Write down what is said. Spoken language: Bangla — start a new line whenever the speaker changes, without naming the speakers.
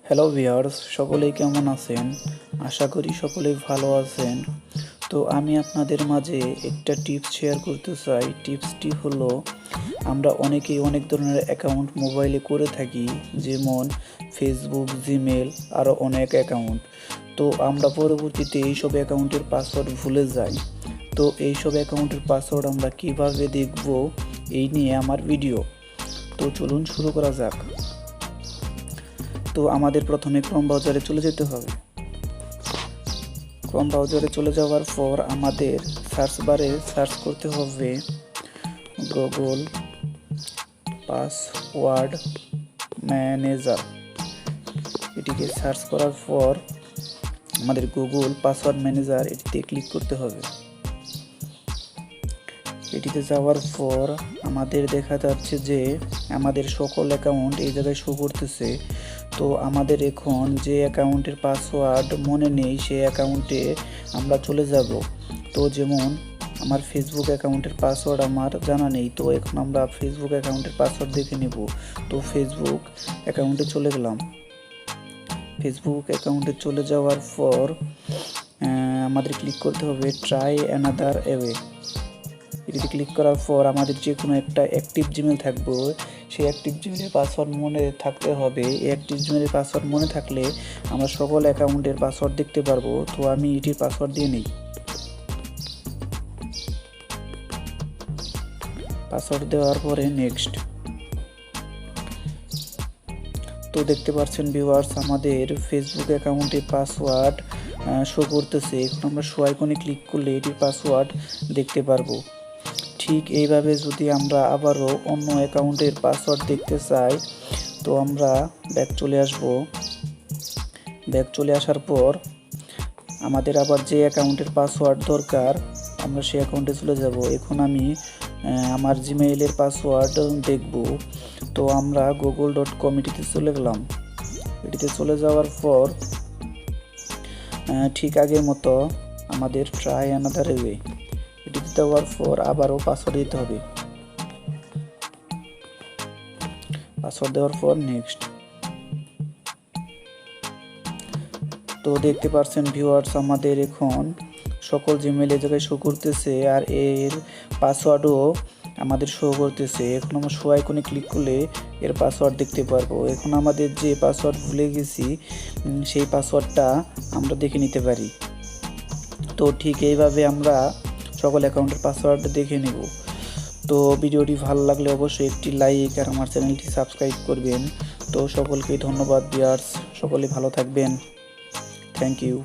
হ্যালো ভিউয়ার্স, সকলেই কেমন আছেন? আশা করি সকলেই ভালো আছেন। তো আমি আপনাদের মাঝে একটা টিপস শেয়ার করতে চাই। টিপসটি হলো, আমরা অনেকেই অনেক ধরনের অ্যাকাউন্ট মোবাইলে করে থাকি, যেমন ফেসবুক, জিমেল, আরও অনেক অ্যাকাউন্ট। তো আমরা পরবর্তীতে এইসব অ্যাকাউন্টের পাসওয়ার্ড ভুলে যাই। তো এইসব অ্যাকাউন্টের পাসওয়ার্ড আমরা কিভাবে দেখব, এই নিয়ে আমার ভিডিও। তো চলুন শুরু করা যাক। তো আমাদের প্রথমে ক্রোম ব্রাউজারে চলে যেতে হবে। ক্রোম ব্রাউজারে চলে যাওয়ার পর আমাদের সার্চ বারে সার্চ করতে হবে গুগল পাসওয়ার্ড ম্যানেজার। এটিকে সার্চ করার পর আমাদের গুগল পাসওয়ার্ড ম্যানেজার এটিতে ক্লিক করতে হবে। এটিতে যাওয়ার পর আমাদের দেখা যাচ্ছে যে আমাদের সকল অ্যাকাউন্ট এই জায়গায় শো করতেছে। তো আমাদের এখন যে অ্যাকাউন্টের পাসওয়ার্ড মনে নেই, সেই অ্যাকাউন্টে আমরা চলে যাব। তো যেমন আমার ফেসবুক অ্যাকাউন্টের পাসওয়ার্ড আমার জানা নেই, তো এখন আমরা ফেসবুক অ্যাকাউন্টের পাসওয়ার্ড দেখে নেব। তো ফেসবুক অ্যাকাউন্টে চলে গেলাম। ফেসবুক অ্যাকাউন্টে চলে যাওয়ার পর আমাদের ক্লিক করতে হবে ট্রাই অ্যানাদার ওয়ে। এটিতে ক্লিক করার পর আমাদের যে কোনো একটা অ্যাক্টিভ জিমেল থাকবে, সেই অ্যাক্টিভ জিমেলের পাসওয়ার্ড মনে থাকতে হবে। এই অ্যাক্টিভ জিমেলের পাসওয়ার্ড মনে থাকলে আমরা সকল অ্যাকাউন্টের পাসওয়ার্ড দেখতে পারবো। তো আমি এটির পাসওয়ার্ড দিয়ে নিই। পাসওয়ার্ড দেওয়ার পরে নেক্সট। তো দেখতে পাচ্ছেন ভিউয়ার্স, আমাদের ফেসবুক অ্যাকাউন্টের পাসওয়ার্ড শো করতেছে। এখন আমরা শো আইকনে ক্লিক করলে এটির পাসওয়ার্ড দেখতে পারবো। ঠিক এইভাবে যদি আমরা আবারও অন্য অ্যাকাউন্টের পাসওয়ার্ড দেখতে চাই, তো আমরা ব্যাক চলে আসব। ব্যাক চলে আসার পর আমাদের আবার যে অ্যাকাউন্টের পাসওয়ার্ড দরকার, আমরা সেই অ্যাকাউন্টে চলে যাব। এখন আমি আমার জিমেইলের পাসওয়ার্ড দেখব। তো আমরা google.com এটিতে চলে গেলাম। এটিতে চলে যাওয়ার পর ঠিক আগের মতো আমাদের ট্রাই অ্যানাদার ওয়ে এটিতে দেওয়ার পর আবারও পাসওয়ার্ড দিতে হবে। পাসওয়ার্ড দেওয়ার পর নেক্সট। তো দেখতে পাচ্ছেন ভিউয়ার্স, আমাদের এখন সকল জিমেইল এই জায়গায় শো করতেছে, আর এর পাসওয়ার্ডও আমাদের শো করতেছে। এখন আমরা শো আইকনে ক্লিক করলে এর পাসওয়ার্ড দেখতে পারবো। এখন আমাদের যে পাসওয়ার্ড ভুলে গেছি, সেই পাসওয়ার্ডটা আমরা দেখে নিতে পারি। তো ঠিক এইভাবে আমরা সকল অ্যাকাউন্টের পাসওয়ার্ড দেখে নেব। তো ভিডিওটি ভালো লাগলে অবশ্যই একটি লাইক আর আমার চ্যানেলটি সাবস্ক্রাইব করবেন। তো সকলকে ধন্যবাদ ভিউয়ার্স, সকলে ভালো থাকবেন। Thank you.